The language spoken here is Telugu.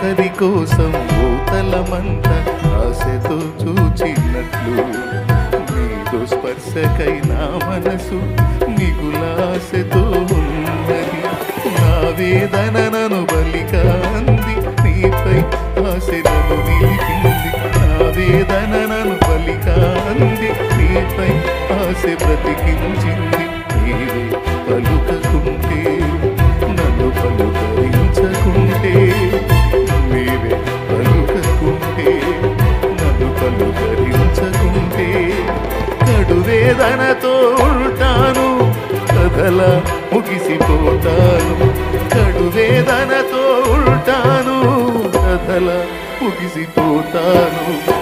ఒకరి కోసం భూతలమంత ఆశతో చూచినట్లు నీదు స్పర్శకై నా మనసు మిగులాశతో ఉన్నది. నా వేదన నన్ను బలిగా అంది, నీపై ఆశను నిలిపింది. నా వేదన నన్ను బలిగా అంది, నీపై ఆశ బ్రతికించింది. నీవే పలుకకుంటే నన్ను పలుకరించకుంటే, నీవే పలుకకుంటే నన్ను పలుకరించకుంటే, కడు వేదనతో ఉంటాను, కథలా ముగిసిపోతాను. కడు వేదనతో ఉంటాను, కథలా ముగిసిపోతాను.